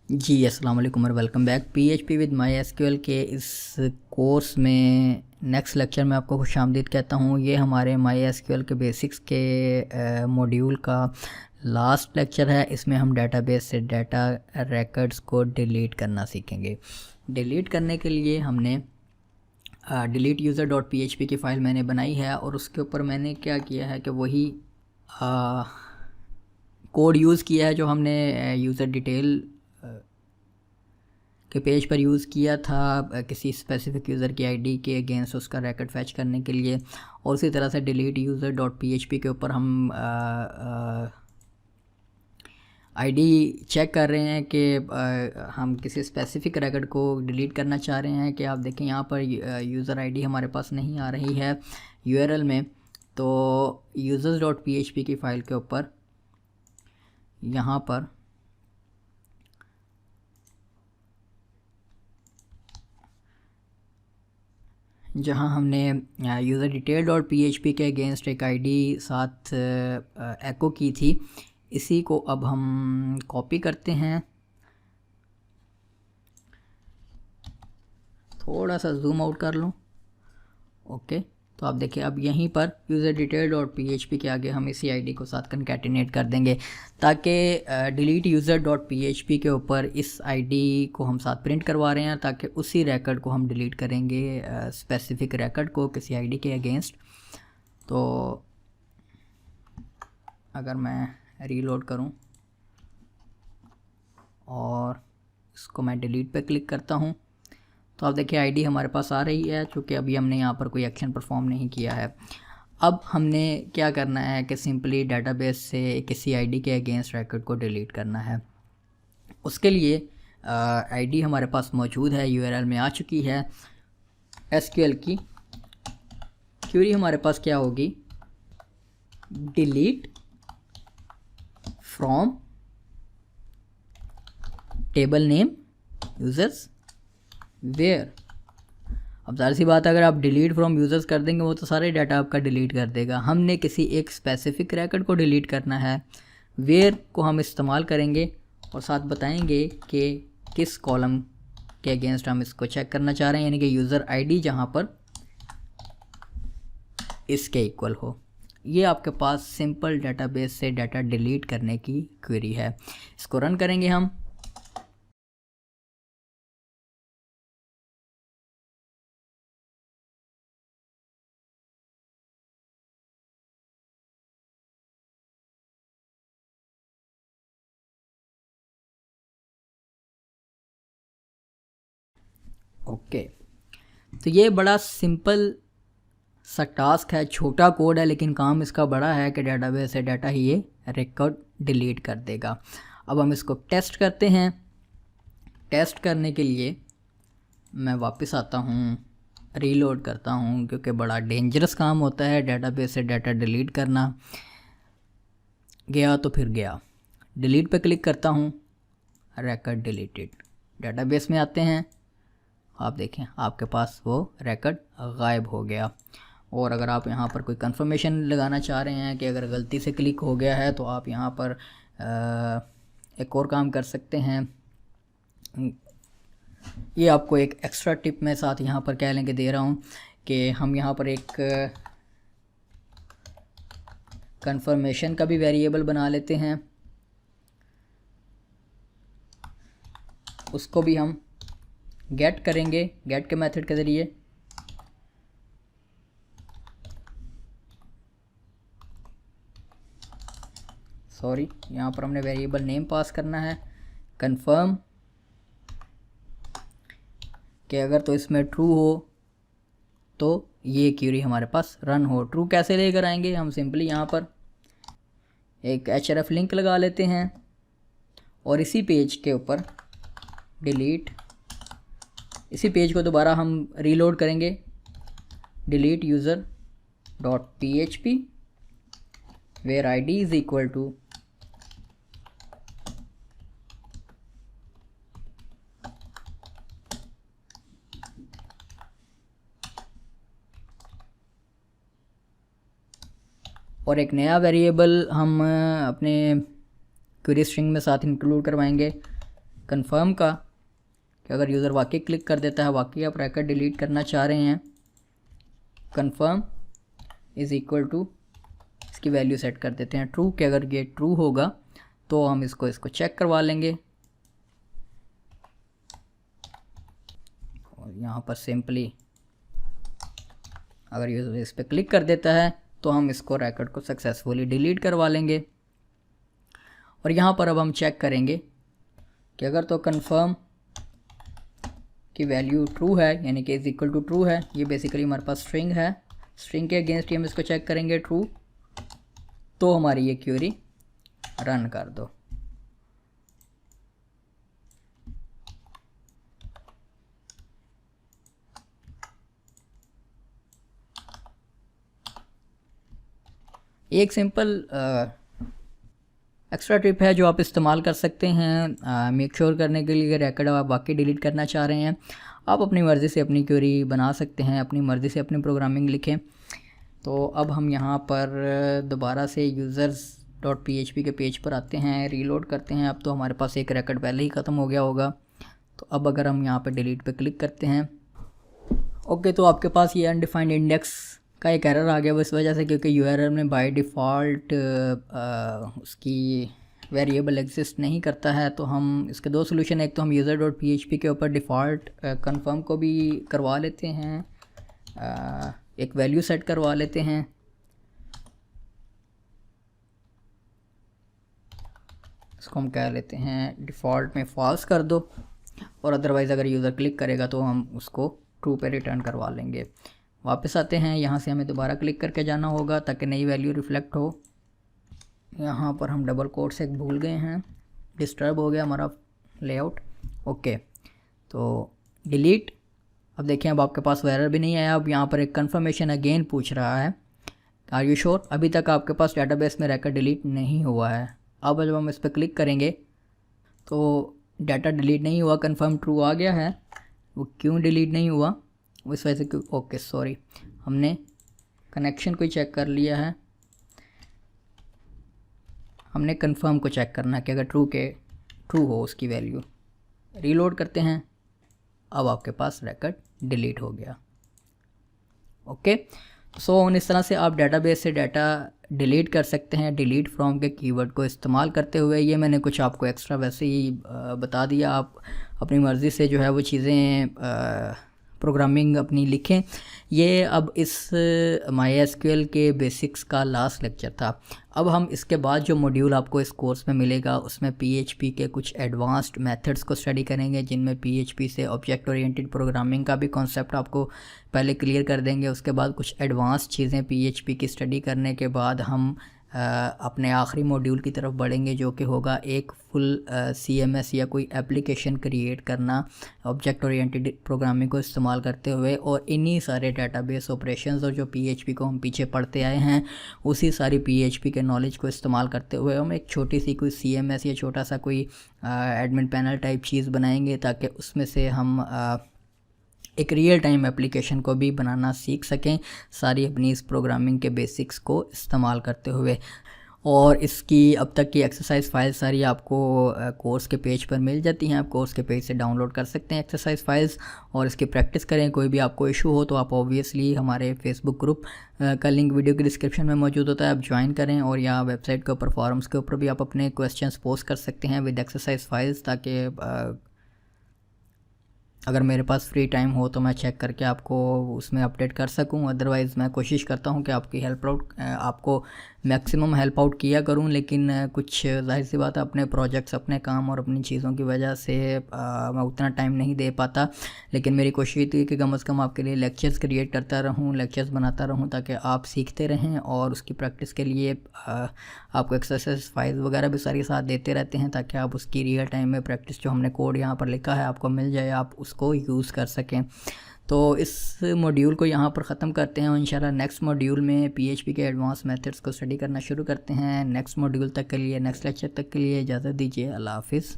जी अस्सलाम वालेकुम और welcome back. PHP with my SQL के इस कोर्स में नेक्स्ट लेक्चर में आपको खुशामदीद कहता हूँ। ये हमारे माई एसक्यूएल के बेसिक्स के मॉड्यूल का लास्ट लेक्चर है। इसमें हम डेटाबेस से डाटा रिकॉर्ड्स को डिलीट करना सीखेंगे। डिलीट करने के लिए हमने delete user dot P H P की फ़ाइल मैंने बनाई है और उसके ऊपर मैंने क्या किया है कि वही कोड यूज़ किया है जो हमने यूज़र डिटेल के पेज पर यूज़ किया था किसी स्पेसिफिक यूज़र की आईडी के अगेंस्ट उसका रिकॉर्ड फैच करने के लिए। और उसी तरह से डिलीट यूज़र डॉट पीएचपी के ऊपर हम आईडी चेक कर रहे हैं कि हम किसी स्पेसिफिक रिकॉर्ड को डिलीट करना चाह रहे हैं। कि आप देखें यहाँ पर यूज़र आईडी हमारे पास नहीं आ रही है यूआरएल में। तो यूज़र्स डॉट पीएचपी की फ़ाइल के ऊपर यहाँ पर जहाँ हमने user detail dot P H P के अगेंस्ट एक आईडी साथ एको की थी, इसी को अब हम कॉपी करते हैं। थोड़ा सा जूम आउट कर लूँ। ओके, तो आप देखिए अब यहीं पर user detail dot P H P के आगे हम इसी आईडी को साथ कंकैटिनेट कर देंगे ताकि delete user dot P H P के ऊपर इस आईडी को हम साथ प्रिंट करवा रहे हैं ताकि उसी रिकॉर्ड को हम डिलीट करेंगे स्पेसिफिक रिकॉर्ड को किसी आईडी के अगेंस्ट। तो अगर मैं रीलोड करूं और इसको मैं डिलीट पे क्लिक करता हूं तो आप देखिए आईडी हमारे पास आ रही है, चूँकि अभी हमने यहाँ पर कोई एक्शन परफॉर्म नहीं किया है। अब हमने क्या करना है कि सिंपली डेटाबेस से किसी आईडी के अगेंस्ट रिकॉर्ड को डिलीट करना है। उसके लिए आईडी हमारे पास मौजूद है, यूआरएल में आ चुकी है। एसक्यूएल की क्वेरी हमारे पास क्या होगी, delete from table name users where. अब ज़ाहिर सी बात है अगर आप डिलीट फ्रॉम यूज़र्स कर देंगे वो तो सारे डाटा आपका डिलीट कर देगा। हमने किसी एक स्पेसिफिक रिकॉर्ड को डिलीट करना है। वेयर को हम इस्तेमाल करेंगे और साथ बताएंगे कि किस कॉलम के अगेंस्ट हम इसको चेक करना चाह रहे हैं, यानी कि यूज़र आईडी जहां पर इसके इक्वल हो। ये आपके पास सिंपल डेटाबेस से डाटा डिलीट करने की क्वेरी है। इसको रन करेंगे हम। ओके, तो ये बड़ा सिंपल सा टास्क है, छोटा कोड है, लेकिन काम इसका बड़ा है कि डेटाबेस से डाटा ही ये रिकॉर्ड डिलीट कर देगा। अब हम इसको टेस्ट करते हैं। टेस्ट करने के लिए मैं वापस आता हूँ, रीलोड करता हूँ, क्योंकि बड़ा डेंजरस काम होता है डेटाबेस से डाटा डिलीट करना। गया तो फिर गया, डिलीट पे क्लिक करता हूँ, रिकॉर्ड डिलीटेड। डेटाबेस में आते हैं, आप देखें आपके पास वो रिकॉर्ड गायब हो गया। और अगर आप यहाँ पर कोई कंफर्मेशन लगाना चाह रहे हैं कि अगर गलती से क्लिक हो गया है तो आप यहाँ पर एक और काम कर सकते हैं। ये आपको एक एक्स्ट्रा टिप मैं साथ यहाँ पर कह लेंगे दे रहा हूँ कि हम यहाँ पर एक कंफर्मेशन का भी वेरिएबल बना लेते हैं। उसको भी हम गेट करेंगे, गेट के मेथड के ज़रिए। सॉरी, यहाँ पर हमने वेरिएबल नेम पास करना है, कंफर्म कि अगर तो इसमें ट्रू हो तो ये क्वेरी हमारे पास रन हो। ट्रू कैसे लेकर आएंगे, हम सिंपली यहाँ पर एक href लिंक लगा लेते हैं और इसी पेज के ऊपर डिलीट, इसी पेज को दोबारा हम रीलोड करेंगे। Delete user dot P H P where ID is equal to और एक नया वेरिएबल हम अपने क्वेरी स्ट्रिंग में साथ इंक्लूड करवाएंगे, कंफर्म का कि अगर यूज़र वाकई क्लिक कर देता है, वाकई आप रैकेट डिलीट करना चाह रहे हैं, कंफर्म इज़ इक्वल टू इसकी वैल्यू सेट कर देते हैं ट्रू, कि अगर ये ट्रू होगा तो हम इसको चेक करवा लेंगे। और यहाँ पर सिंपली अगर यूज़र इस पर क्लिक कर देता है तो हम इसको रैकेट को सक्सेसफुली डिलीट करवा लेंगे। और यहाँ पर अब हम चेक करेंगे कि अगर तो कंफर्म की वैल्यू ट्रू है, यानी कि इज़ इक्वल टू ट्रू है, ये बेसिकली हमारे पास स्ट्रिंग है, स्ट्रिंग के अगेंस्ट ही हम इसको चेक करेंगे ट्रू, तो हमारी ये क्वेरी रन कर दो। एक सिंपल एक्स्ट्रा टिप है जो आप इस्तेमाल कर सकते हैं मेक श्योर करने के लिए रैकेट आप वाकई डिलीट करना चाह रहे हैं। आप अपनी मर्ज़ी से अपनी क्वेरी बना सकते हैं, अपनी मर्ज़ी से अपनी प्रोग्रामिंग लिखें। तो अब हम यहाँ पर दोबारा से users.php के पेज पर आते हैं, रीलोड करते हैं। अब तो हमारे पास एक रैकेट पहले ही ख़त्म हो गया होगा। तो अब अगर हम यहाँ पर डिलीट पे क्लिक करते हैं, ओके, तो आपके पास ये अनडिफाइंड इंडेक्स का एक एरर आ गया वो इस वजह से क्योंकि यूआरएल में बाय डिफ़ॉल्ट उसकी वेरिएबल एग्जिस्ट नहीं करता है। तो हम इसके दो सोल्यूशन, एक तो हम user.php के ऊपर डिफ़ॉल्ट कंफर्म को भी करवा लेते हैं, एक वैल्यू सेट करवा लेते हैं। इसको हम कह लेते हैं डिफ़ॉल्ट में फॉल्स कर दो, और अदरवाइज़ अगर यूज़र क्लिक करेगा तो हम उसको ट्रू पे रिटर्न करवा लेंगे। वापस आते हैं, यहाँ से हमें दोबारा क्लिक करके जाना होगा ताकि नई वैल्यू रिफ़्लेक्ट हो। यहाँ पर हम डबल कोट से भूल गए हैं, डिस्टर्ब हो गया हमारा लेआउट। ओके, तो डिलीट। अब देखें, अब आपके पास एरर भी नहीं आया। अब यहाँ पर एक कंफर्मेशन अगेन पूछ रहा है, आर यू श्योर? अभी तक आपके पास डेटाबेस में रैकेट डिलीट नहीं हुआ है। अब जब हम इस पर क्लिक करेंगे तो डाटा डिलीट नहीं हुआ, कंफर्म ट्रू आ गया है। वो क्यों डिलीट नहीं हुआ, इस वजह से क्यों, ओके सॉरी, हमने कनेक्शन को चेक कर लिया है। हमने कंफर्म को चेक करना है कि अगर ट्रू हो उसकी वैल्यू। रीलोड करते हैं, अब आपके पास रैकेट डिलीट हो गया। ओके, सो इस तरह से आप डेटाबेस से डाटा डिलीट कर सकते हैं डिलीट फ्रॉम के कीवर्ड को इस्तेमाल करते हुए। ये मैंने कुछ आपको एक्स्ट्रा वैसे ही बता दिया, आप अपनी मर्ज़ी से जो है वो चीज़ें प्रोग्रामिंग अपनी लिखें। ये अब इस MySQL के बेसिक्स का लास्ट लेक्चर था। अब हम इसके बाद जो मॉड्यूल आपको इस कोर्स में मिलेगा उसमें PHP के कुछ एडवांस्ड मेथड्स को स्टडी करेंगे, जिनमें PHP से ऑब्जेक्ट ओरिएंटेड प्रोग्रामिंग का भी कॉन्सेप्ट आपको पहले क्लियर कर देंगे। उसके बाद कुछ एडवांस चीज़ें PHP की स्टडी करने के बाद हम अपने आखिरी मॉड्यूल की तरफ बढ़ेंगे, जो कि होगा एक फुल CMS या कोई एप्लीकेशन क्रिएट करना ऑब्जेक्ट ओरिएंटेड प्रोग्रामिंग को इस्तेमाल करते हुए। और इन्हीं सारे डेटाबेस ऑपरेशंस और जो PHP को हम पीछे पढ़ते आए हैं उसी सारी PHP के नॉलेज को इस्तेमाल करते हुए हम एक छोटी सी कोई CMS या छोटा सा कोई एडमिन पैनल टाइप चीज़ बनाएंगे, ताकि उसमें से हम एक रियल टाइम एप्लीकेशन को भी बनाना सीख सकें, सारी अपनी इस प्रोग्रामिंग के बेसिक्स को इस्तेमाल करते हुए। और इसकी अब तक की एक्सरसाइज फाइल सारी आपको कोर्स के पेज पर मिल जाती हैं। आप कोर्स के पेज से डाउनलोड कर सकते हैं एक्सरसाइज फाइल्स और इसकी प्रैक्टिस करें। कोई भी आपको इशू हो तो आप ऑब्वियसली हमारे फेसबुक ग्रुप का लिंक वीडियो के डिस्क्रिप्शन में मौजूद होता है, आप ज्वाइन करें। और या वेबसाइट के ऊपर फॉरम्स के ऊपर भी आप अपने क्वेश्चंस पोस्ट कर सकते हैं विद एक्सरसाइज फाइल्स, ताकि अगर मेरे पास फ्री टाइम हो तो मैं चेक करके आपको उसमें अपडेट कर सकूं। अदरवाइज़ मैं कोशिश करता हूं कि आपकी आपको मैक्सिमम हेल्प आउट किया करूं, लेकिन कुछ जाहिर सी बात है अपने प्रोजेक्ट्स, अपने काम और अपनी चीज़ों की वजह से मैं उतना टाइम नहीं दे पाता। लेकिन मेरी कोशिश थी कि कम से कम आपके लिए लेक्चर्स क्रिएट करता रहूं, लेक्चर्स बनाता रहूं, ताकि आप सीखते रहें। और उसकी प्रैक्टिस के लिए आपको एक्सरसाइज फाइल्स वगैरह भी सारी साथ देते रहते हैं, ताकि आप उसकी रियल टाइम में प्रैक्टिस जो हमने कोड यहाँ पर लिखा है आपको मिल जाए, आप उसको यूज़ कर सकें। तो इस मॉड्यूल को यहाँ पर ख़त्म करते हैं और इंशाल्लाह नेक्स्ट मॉड्यूल में PHP के एडवांस मेथड्स को स्टडी करना शुरू करते हैं। नेक्स्ट मॉड्यूल तक के लिए, नेक्स्ट लेक्चर तक के लिए इजाज़त दीजिए। अल्लाह हाफिज़।